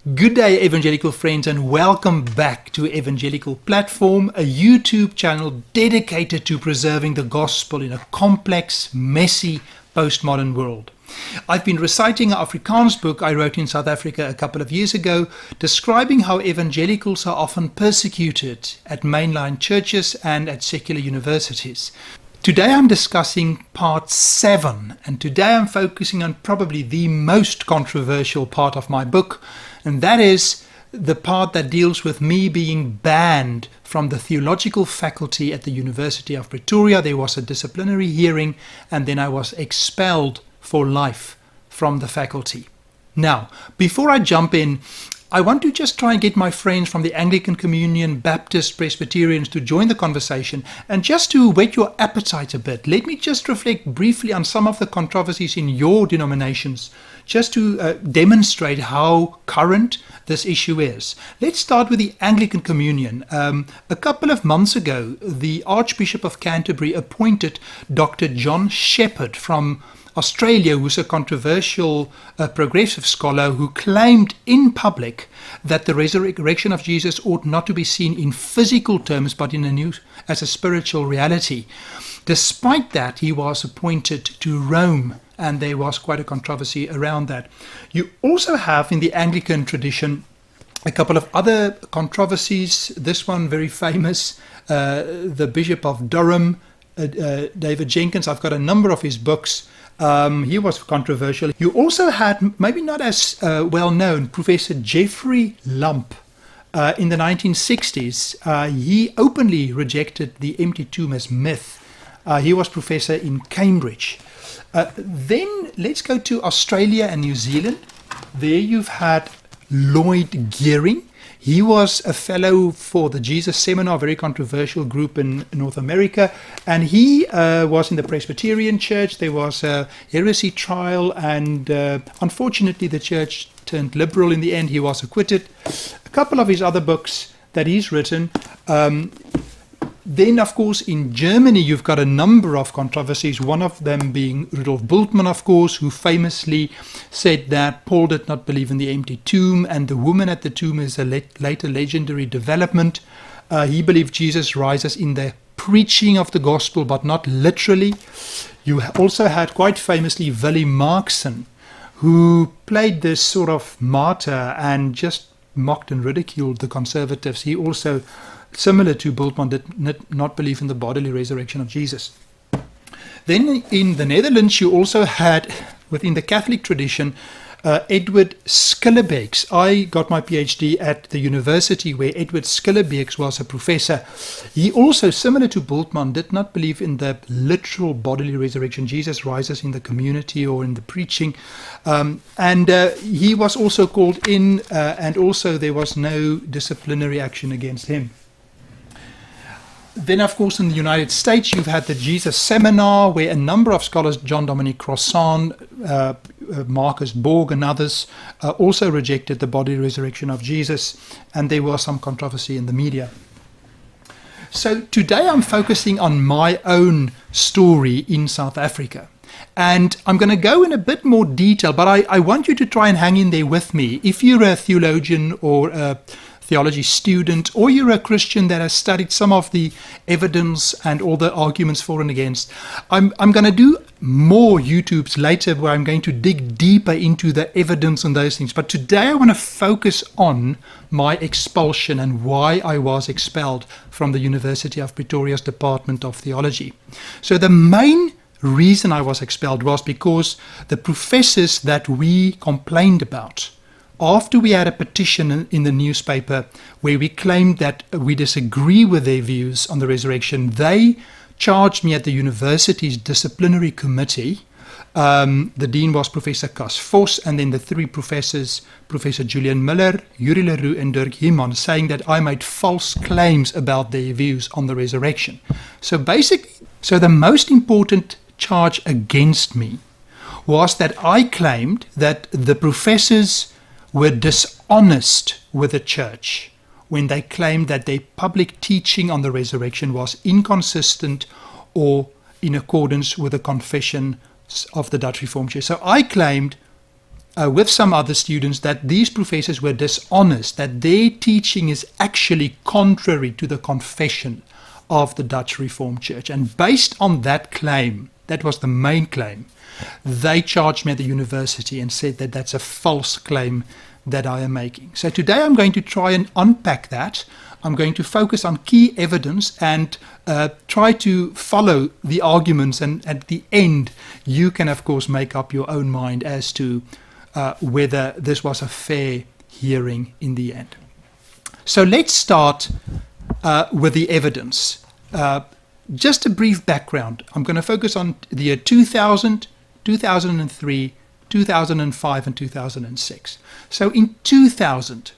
Good day, evangelical friends, and welcome back to Evangelical Platform, a YouTube channel dedicated to preserving the gospel in a complex, messy, postmodern world. I've been reciting an Afrikaans book I wrote in South Africa a couple of years ago, describing how evangelicals are often persecuted at mainline churches and at secular universities. Today I'm discussing part 7, and today I'm focusing on probably the most controversial part of my book, and that is the part that deals with me being banned from the theological faculty at the University of Pretoria. There was a disciplinary hearing, and then I was expelled for life from the faculty. Now, before I jump in, I want to just try and get my friends from the Anglican Communion, Baptist, Presbyterians to join the conversation. And just to whet your appetite a bit, let me just reflect briefly on some of the controversies in your denominations, just to demonstrate how current this issue is. Let's start with the Anglican Communion. A couple of months ago, the Archbishop of Canterbury appointed Dr. John Shepherd from Australia, who's a controversial progressive scholar who claimed in public that the resurrection of Jesus ought not to be seen in physical terms but as a spiritual reality. Despite that, he was appointed to Rome, and there was quite a controversy around that. You also have in the Anglican tradition a couple of other controversies. This one very famous, the Bishop of Durham, David Jenkins. I've got a number of his books. He was controversial. You also had, maybe not as well known, Professor Jeffrey Lump. In the 1960s, he openly rejected the empty tomb as myth. He was professor in Cambridge. Then let's go to Australia and New Zealand. There you've had Lloyd Gearing. He was a fellow for the Jesus Seminar, a very controversial group in North America, and he was in the Presbyterian Church. There was a heresy trial, and unfortunately the church turned liberal in the end. He was acquitted. A couple of his other books that he's written. Then, of course, in Germany, you've got a number of controversies, one of them being Rudolf Bultmann, of course, who famously said that Paul did not believe in the empty tomb, and the woman at the tomb is a later legendary development. He believed Jesus rises in the preaching of the gospel, but not literally. You also had, quite famously, Willy Markson, who played this sort of martyr and just mocked and ridiculed the conservatives. He also, similar to Bultmann, did not believe in the bodily resurrection of Jesus. Then in the Netherlands, you also had, within the Catholic tradition, Edward Schillebeeckx. I got my PhD at the university where Edward Schillebeeckx was a professor. He also, similar to Bultmann, did not believe in the literal bodily resurrection. Jesus rises in the community or in the preaching. And he was also called in, and also there was no disciplinary action against him. Then, of course, in the United States, you've had the Jesus Seminar, where a number of scholars, John Dominic Crossan, Marcus Borg, and others, also rejected the bodily resurrection of Jesus, and there was some controversy in the media. So today I'm focusing on my own story in South Africa. And I'm going to go in a bit more detail, but I want you to try and hang in there with me. If you're a theologian or a theology student, or you're a Christian that has studied some of the evidence and all the arguments for and against, I'm going to do more YouTubes later where I'm going to dig deeper into the evidence and those things. But today I want to focus on my expulsion and why I was expelled from the University of Pretoria's Department of Theology. So the main reason I was expelled was because the professors that we complained about, after we had a petition in the newspaper where we claimed that we disagree with their views on the resurrection, they charged me at the university's disciplinary committee. The dean was Professor Cas Vos, and then the three professors, Professor Julian Miller, Yuri Leroux, and Dirk Himman, saying that I made false claims about their views on the resurrection. So the most important charge against me was that I claimed that the professors were dishonest with the church when they claimed that their public teaching on the resurrection was inconsistent or in accordance with the confession of the Dutch Reformed Church. So I claimed with some other students that these professors were dishonest, that their teaching is actually contrary to the confession of the Dutch Reformed Church. And based on that claim, that was the main claim, they charged me at the university and said that that's a false claim that I am making. So today I'm going to try and unpack that. I'm going to focus on key evidence and try to follow the arguments, and at the end you can of course make up your own mind as to whether this was a fair hearing in the end. So let's start with the evidence. Just a brief background. I'm going to focus on the year 2000, 2003, 2005 and 2006. So in 2000,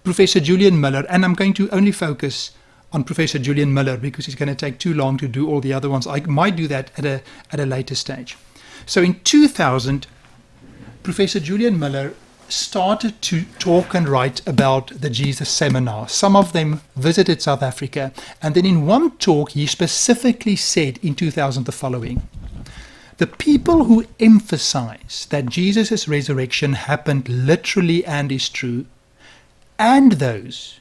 Professor Julian Miller, and I'm going to only focus on Professor Julian Miller because it's going to take too long to do all the other ones. I might do that at a later stage. So in 2000, Professor Julian Miller started to talk and write about the Jesus Seminar. Some of them visited South Africa, and then in one talk he specifically said in 2000 the following: the people who emphasize that Jesus' resurrection happened literally and is true, and those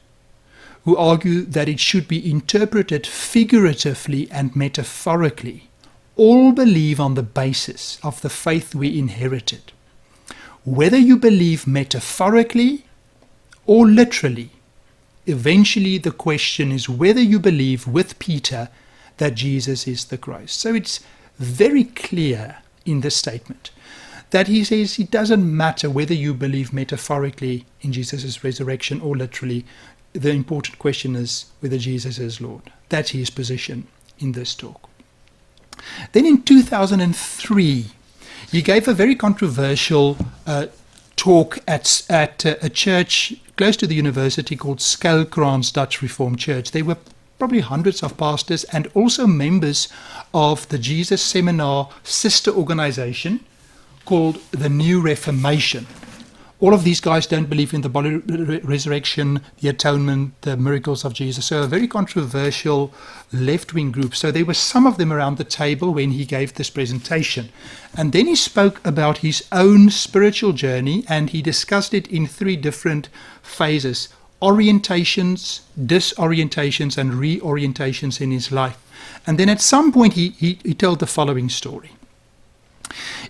who argue that it should be interpreted figuratively and metaphorically, all believe on the basis of the faith we inherited. Whether you believe metaphorically or literally, eventually the question is whether you believe with Peter that Jesus is the Christ. So it's very clear in this statement that he says it doesn't matter whether you believe metaphorically in Jesus' resurrection or literally. The important question is whether Jesus is Lord. That's his position in this talk. Then in 2003, he gave a very controversial talk at a church close to the university called Skelkrans Dutch Reformed Church. There were probably hundreds of pastors and also members of the Jesus Seminar sister organization called the New Reformation. All of these guys don't believe in the bodily resurrection, the atonement, the miracles of Jesus. So a very controversial left-wing group. So there were some of them around the table when he gave this presentation. And then he spoke about his own spiritual journey, and he discussed it in three different phases: orientations, disorientations, and reorientations in his life. And then at some point he told the following story.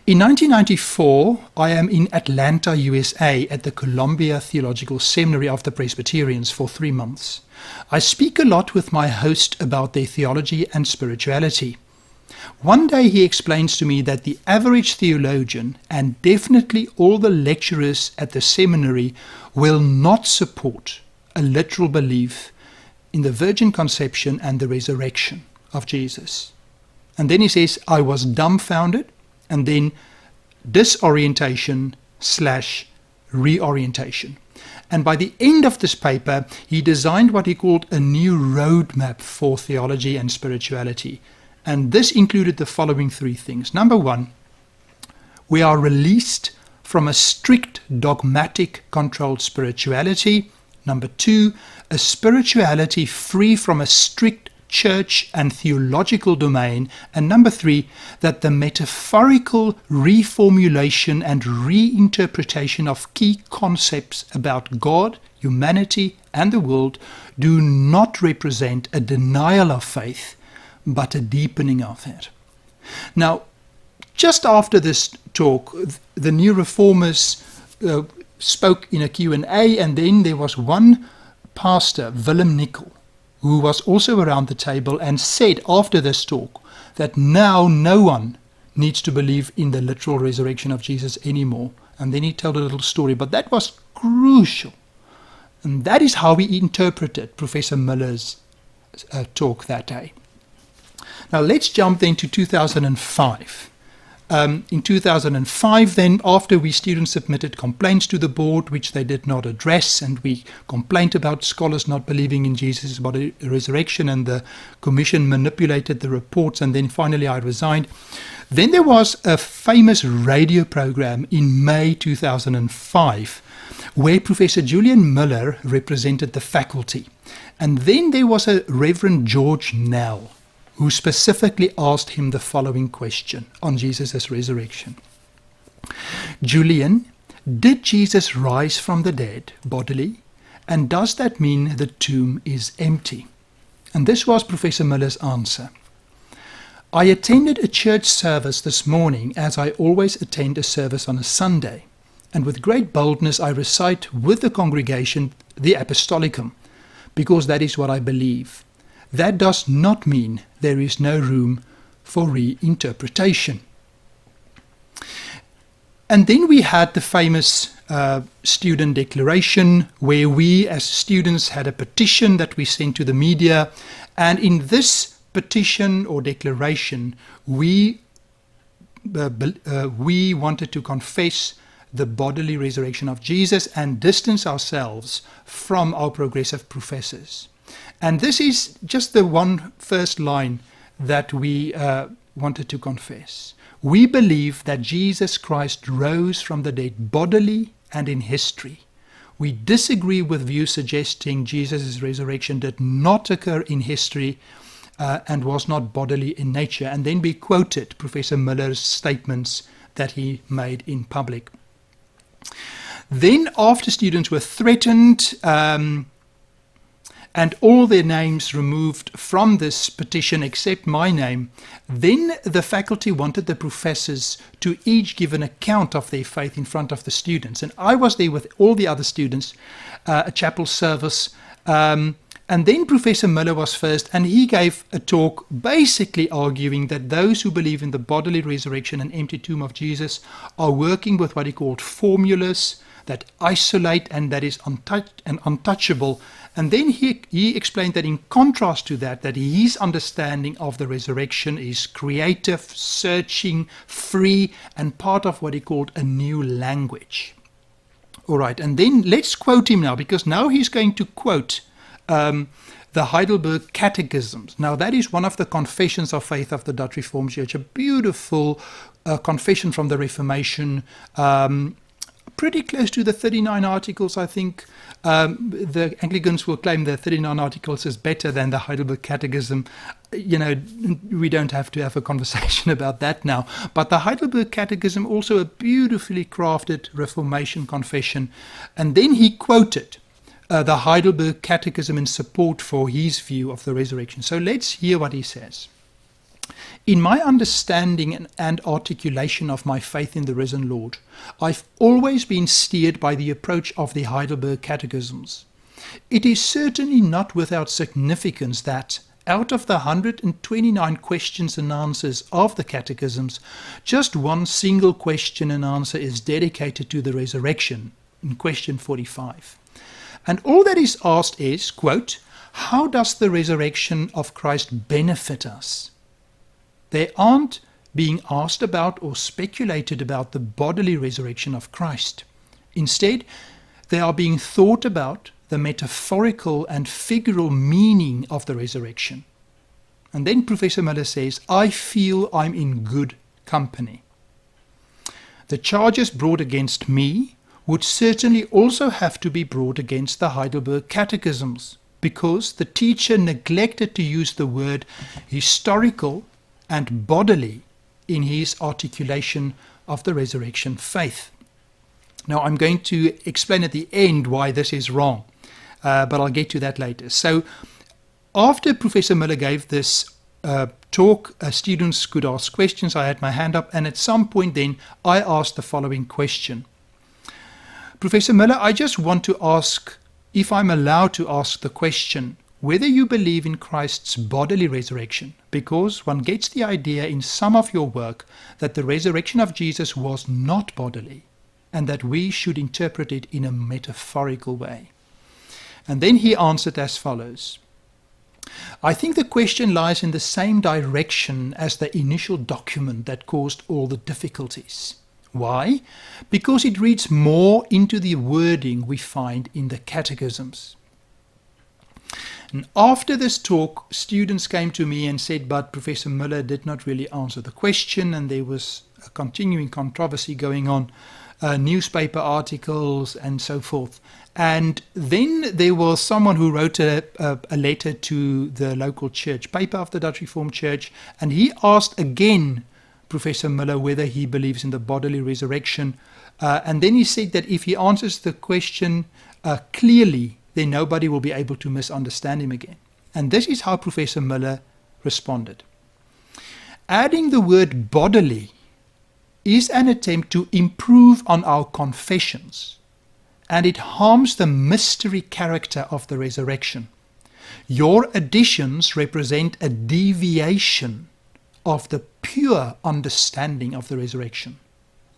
In 1994, I am in Atlanta, USA, at the Columbia Theological Seminary of the Presbyterians for 3 months. I speak a lot with my host about their theology and spirituality. One day he explains to me that the average theologian, and definitely all the lecturers at the seminary, will not support a literal belief in the virgin conception and the resurrection of Jesus. And then he says, I was dumbfounded, and then disorientation/reorientation. And by the end of this paper, he designed what he called a new roadmap for theology and spirituality. And this included the following three things. Number one, we are released from a strict, dogmatic, controlled spirituality. Number two, a spirituality free from a strict church and theological domain. And number three, that the metaphorical reformulation and reinterpretation of key concepts about God, humanity, and the world do not represent a denial of faith, but a deepening of it. Now, just after this talk, the new reformers spoke in a Q&A, and then there was one pastor, Willem Nickel, who was also around the table and said after this talk that now no one needs to believe in the literal resurrection of Jesus anymore. And then he told a little story, but that was crucial. And that is how we interpreted Professor Miller's talk that day. Now let's jump then to 2005. In 2005, then, after we students submitted complaints to the board, which they did not address, and we complained about scholars not believing in Jesus' body resurrection, and the commission manipulated the reports, and then finally I resigned. Then there was a famous radio program in May 2005, where Professor Julian Miller represented the faculty. And then there was a Reverend George Nell, who specifically asked him the following question on Jesus' resurrection. Julian, Did Jesus rise from the dead bodily? And does that mean the tomb is empty? And this was Professor Miller's answer. I attended a church service this morning, as I always attend a service on a Sunday, and with great boldness I recite with the congregation the Apostolicum, because that is what I believe. That does not mean there is no room for reinterpretation. And then we had the famous student declaration, where we as students had a petition that we sent to the media, and in this petition or declaration we wanted to confess the bodily resurrection of Jesus and distance ourselves from our progressive professors. And this is just the one first line that we wanted to confess. We believe that Jesus Christ rose from the dead bodily and in history. We disagree with views suggesting Jesus' resurrection did not occur in history and was not bodily in nature. And then we quoted Professor Miller's statements that he made in public. Then, after students were threatened and all their names removed from this petition except my name, then the faculty wanted the professors to each give an account of their faith in front of the students. And I was there with all the other students, a chapel service, and then Professor Miller was first, and he gave a talk basically arguing that those who believe in the bodily resurrection and empty tomb of Jesus are working with what he called formulas that isolate and that is untouchable. And then he explained that in contrast to that his understanding of the resurrection is creative, searching, free, and part of what he called a new language. All right, and then let's quote him now, because now he's going to quote the Heidelberg Catechisms. Now that is one of the confessions of faith of the Dutch Reformed Church, a beautiful confession from the Reformation, pretty close to the 39 articles, I think. The Anglicans will claim the 39 articles is better than the Heidelberg Catechism. You know, we don't have to have a conversation about that now. But the Heidelberg Catechism, also a beautifully crafted Reformation confession. And then he quoted the Heidelberg Catechism in support for his view of the resurrection. So let's hear what he says. In my understanding and articulation of my faith in the risen Lord, I've always been steered by the approach of the Heidelberg Catechisms. It is certainly not without significance that, out of the 129 questions and answers of the Catechisms, just one single question and answer is dedicated to the resurrection, in question 45. And all that is asked is, quote, how does the resurrection of Christ benefit us? They aren't being asked about or speculated about the bodily resurrection of Christ. Instead, they are being thought about the metaphorical and figural meaning of the resurrection. And then Professor Miller says, I feel I'm in good company. The charges brought against me would certainly also have to be brought against the Heidelberg Catechisms, because the teacher neglected to use the word historical and bodily in his articulation of the resurrection faith. Now I'm going to explain at the end why this is wrong, but I'll get to that later. So after Professor Miller gave this talk, students could ask questions. I had my hand up, and at some point then I asked the following question. Professor Miller, I just want to ask, if I'm allowed to ask the question, whether you believe in Christ's bodily resurrection, because one gets the idea in some of your work that the resurrection of Jesus was not bodily, and that we should interpret it in a metaphorical way. And then he answered as follows. I think the question lies in the same direction as the initial document that caused all the difficulties. Why? Because it reads more into the wording we find in the catechisms. And after this talk, students came to me and said, but Professor Miller did not really answer the question, and there was a continuing controversy going on, newspaper articles and so forth. And then there was someone who wrote a letter to the local church paper of the Dutch Reformed Church, and he asked again Professor Miller whether he believes in the bodily resurrection And then he said that if he answers the question clearly, then nobody will be able to misunderstand him again. And this is how Professor Miller responded. Adding the word bodily is an attempt to improve on our confessions, and it harms the mystery character of the resurrection. Your additions represent a deviation of the pure understanding of the resurrection.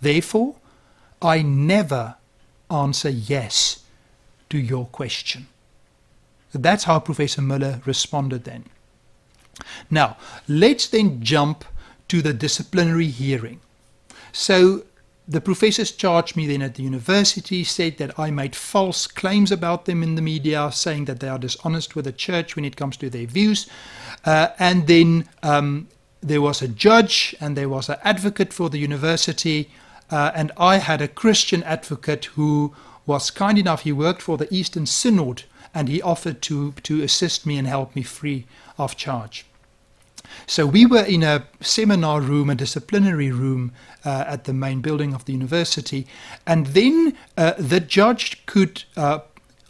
Therefore, I never answer yes to your question. That's how Professor Miller responded then. Now, let's then jump to the disciplinary hearing. So the professors charged me then at the university, said that I made false claims about them in the media, saying that they are dishonest with the church when it comes to their views. And then there was a judge and there was an advocate for the university. And I had a Christian advocate who was kind enough. He worked for the Eastern Synod, and he offered to assist me and help me free of charge. So we were in a seminar room, a disciplinary room at the main building of the university, and then the judge could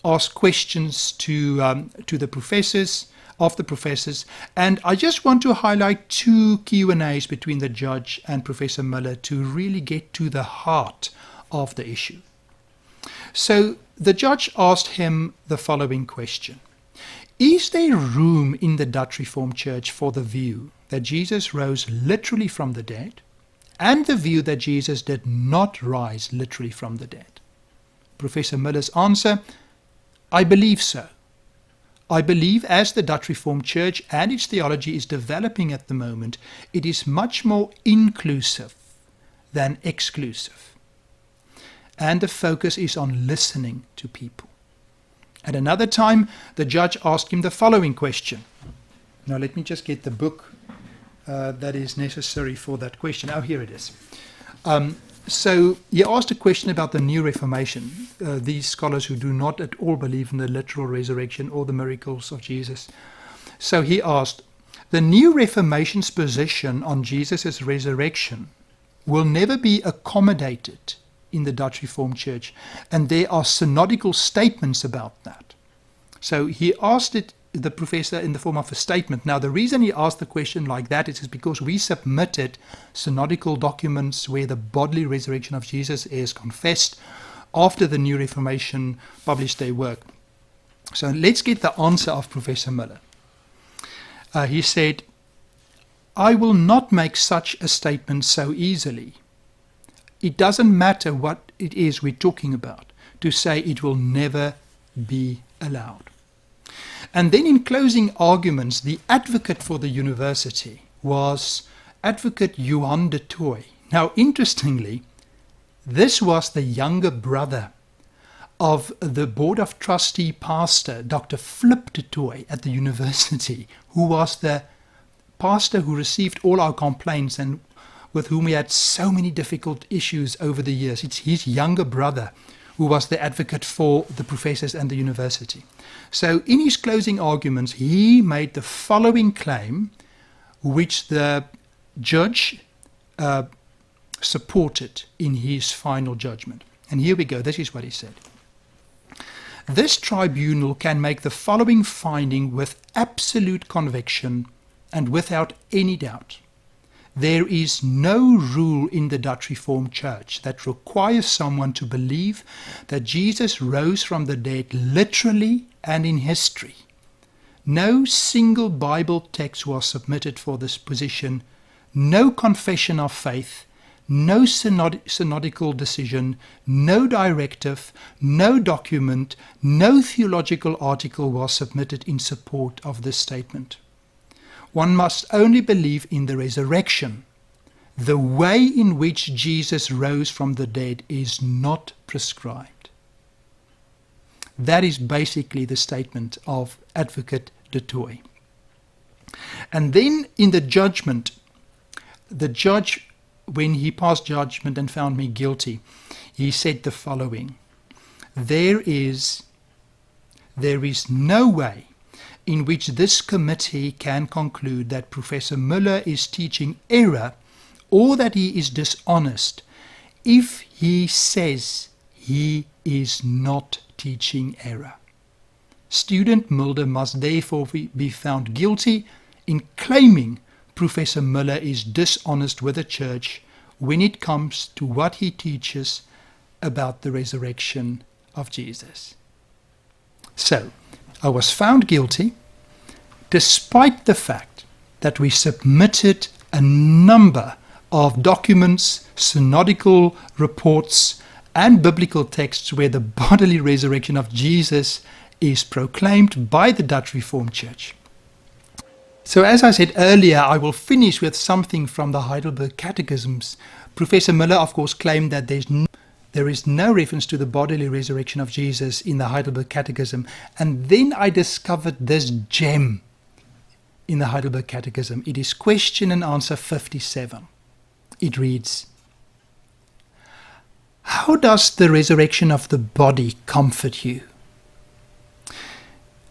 ask questions to the professors, and I just want to highlight two Q&As between the judge and Professor Miller to really get to the heart of the issue. So the judge asked him the following question. Is there room in the Dutch Reformed Church for the view that Jesus rose literally from the dead and the view that Jesus did not rise literally from the dead? Professor Miller's answer, I believe so. I believe as the Dutch Reformed Church and its theology is developing at the moment, it is much more inclusive than exclusive. And the focus is on listening to people. At another time, the judge asked him the following question. Now let me just get the book that is necessary for that question. Oh, here it is. So he asked a question about the New Reformation, these scholars who do not at all believe in the literal resurrection or the miracles of Jesus. So he asked, the New Reformation's position on Jesus' resurrection will never be accommodated in the Dutch Reformed Church, and there are synodical statements about that. So he asked it, the professor, in the form of a statement. Now the reason he asked the question like that is because we submitted synodical documents where the bodily resurrection of Jesus is confessed after the New Reformation published their work. So let's get the answer of Professor Miller. He said, I will not make such a statement so easily. It doesn't matter what it is we're talking about to say it will never be allowed. And then in closing arguments, the advocate for the university was Advocate Johan de Tooy. Now, interestingly, this was the younger brother of the Board of Trustee pastor, Dr. Flip de Tooy at the university, who was the pastor who received all our complaints and with whom we had so many difficult issues over the years. It's his younger brother who was the advocate for the professors and the university. So in his closing arguments, he made the following claim, which the judge supported in his final judgment. And here we go. This is what he said. This tribunal can make the following finding with absolute conviction and without any doubt. There is no rule in the Dutch Reformed Church that requires someone to believe that Jesus rose from the dead literally and in history. No single Bible text was submitted for this position, no confession of faith, no synodical decision, no directive, no document, no theological article was submitted in support of this statement. One must only believe in the resurrection. The way in which Jesus rose from the dead is not prescribed. That is basically the statement of Advocate de Tooy. And then in the judgment, the judge, when he passed judgment and found me guilty, he said the following: There is no way in which this committee can conclude that Professor Müller is teaching error or that he is dishonest if he says he is not teaching error. Student Mulder must therefore be found guilty in claiming Professor Miller is dishonest with the church when it comes to what he teaches about the resurrection of Jesus. So, I was found guilty despite the fact that we submitted a number of documents, synodical reports, and biblical texts where the bodily resurrection of Jesus is proclaimed by the Dutch Reformed Church. So as I said earlier, I will finish with something from the Heidelberg Catechisms. Professor Miller, of course, claimed that there is no reference to the bodily resurrection of Jesus in the Heidelberg Catechism. And then I discovered this gem in the Heidelberg Catechism. It is question and answer 57. It reads, "How does the resurrection of the body comfort you?"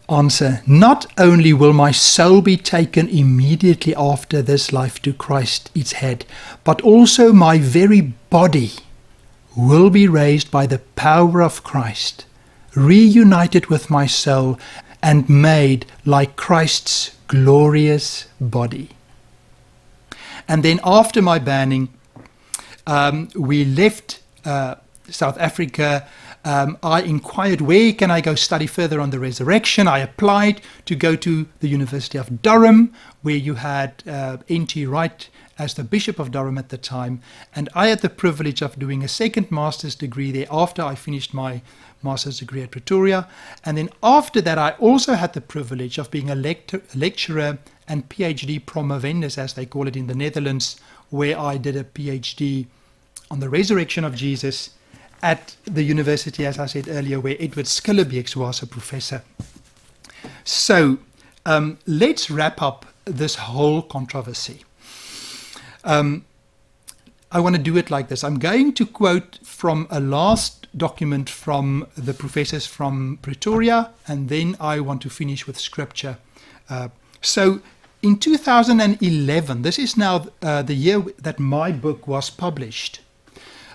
Answer, "Not only will my soul be taken immediately after this life to Christ its head, but also my very body will be raised by the power of Christ, reunited with my soul, and made like Christ's glorious body." And then after my banning, we left South Africa. I inquired, where can I go study further on the resurrection? I applied to go to the University of Durham, where you had N.T. Wright as the Bishop of Durham at the time. And I had the privilege of doing a second master's degree there after I finished my master's degree at Pretoria. And then after that, I also had the privilege of being a lecturer and PhD promovendus, as they call it in the Netherlands, where I did a PhD on the resurrection of Jesus at the university, as I said earlier, where Edward Skillebeeks was a professor. So let's wrap up this whole controversy. I want to do it like this. I'm going to quote from a last document from the professors from Pretoria, and then I want to finish with scripture. So in 2011, this is now the year that my book was published,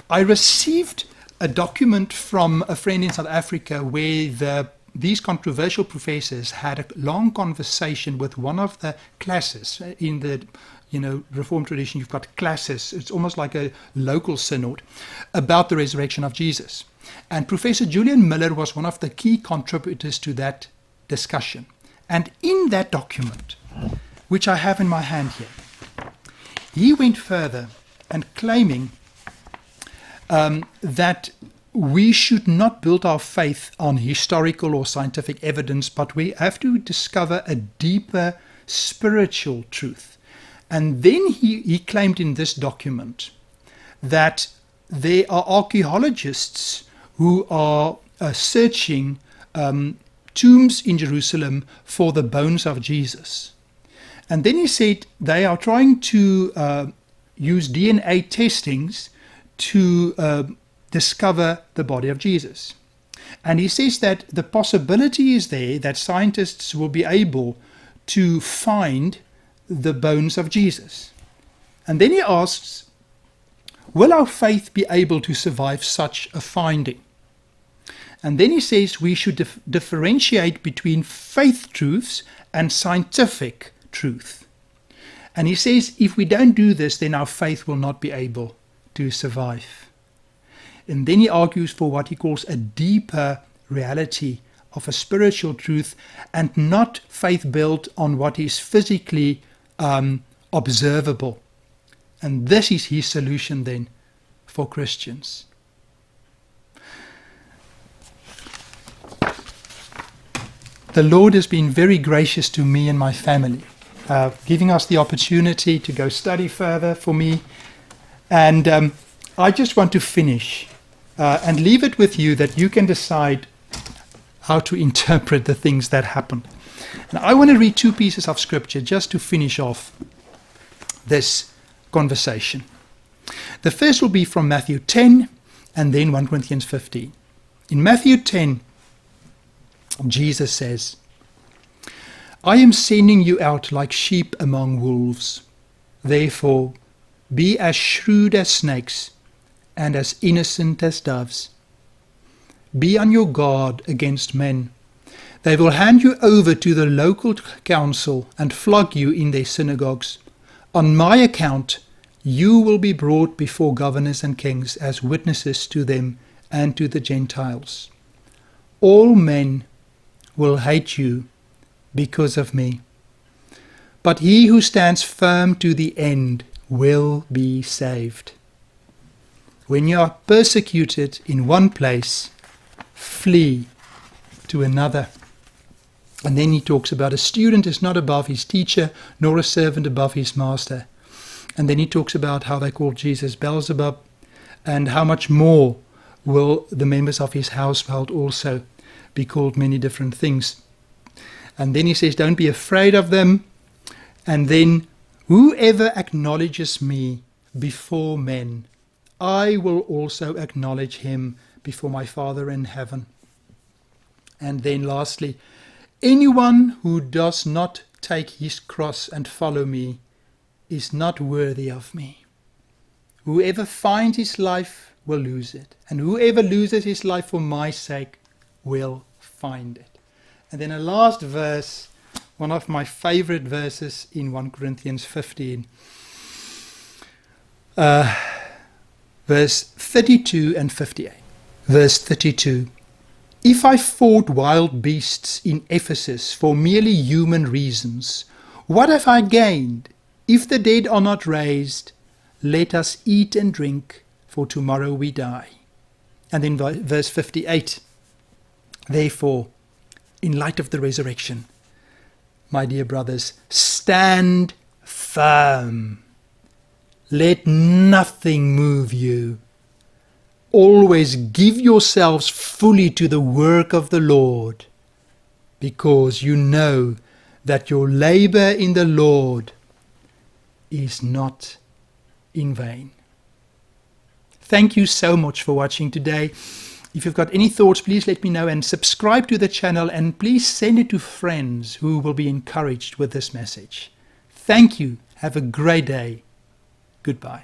I received a document from a friend in South Africa where these controversial professors had a long conversation with one of the classes. In the Reformed tradition, you've got classes. It's almost like a local synod about the resurrection of Jesus. And Professor Julian Miller was one of the key contributors to that discussion. And in that document, which I have in my hand here, he went further and claiming that we should not build our faith on historical or scientific evidence, but we have to discover a deeper spiritual truth. And then he claimed in this document that there are archaeologists who are searching tombs in Jerusalem for the bones of Jesus. And then he said they are trying to use DNA testings to discover the body of Jesus. And he says that the possibility is there that scientists will be able to find the bones of Jesus. And then he asks, will our faith be able to survive such a finding? And then he says we should differentiate between faith truths and scientific truth. And he says if we don't do this, then our faith will not be able to survive. And then he argues for what he calls a deeper reality of a spiritual truth, and not faith built on what is physically observable. And this is his solution then for Christians. The Lord has been very gracious to me and my family, giving us the opportunity to go study further for me. And I just want to finish and leave it with you that you can decide how to interpret the things that happen. And I want to read two pieces of scripture just to finish off this conversation. The first will be from Matthew 10 and then 1 Corinthians 15. In Matthew 10, Jesus says, I am sending you out like sheep among wolves. Therefore, be as shrewd as snakes and as innocent as doves. Be on your guard against men. They will hand you over to the local council and flog you in their synagogues. On my account, you will be brought before governors and kings as witnesses to them and to the Gentiles. All men will hate you because of me, but he who stands firm to the end will be saved. When you are persecuted in one place, flee to another. And then he talks about a student is not above his teacher, nor a servant above his master. And then he talks about how they called Jesus Beelzebub, and how much more will the members of his household also be called many different things. And then he says, don't be afraid of them. And then, whoever acknowledges me before men, I will also acknowledge him before my Father in heaven. And then lastly, anyone who does not take his cross and follow me is not worthy of me. Whoever finds his life will lose it, and whoever loses his life for my sake will find it. And then a last verse, one of my favorite verses in 1 Corinthians 15, verse 32 and 58. Verse 32. If I fought wild beasts in Ephesus for merely human reasons, what have I gained? If the dead are not raised, let us eat and drink, for tomorrow we die. And then verse 58. Therefore, in light of the resurrection, my dear brothers, stand firm. Let nothing move you. Always give yourselves fully to the work of the Lord, because you know that your labor in the Lord is not in vain. Thank you so much for watching today. If you've got any thoughts, please let me know, and subscribe to the channel, and please send it to friends who will be encouraged with this message. Thank you. Have a great day. Goodbye.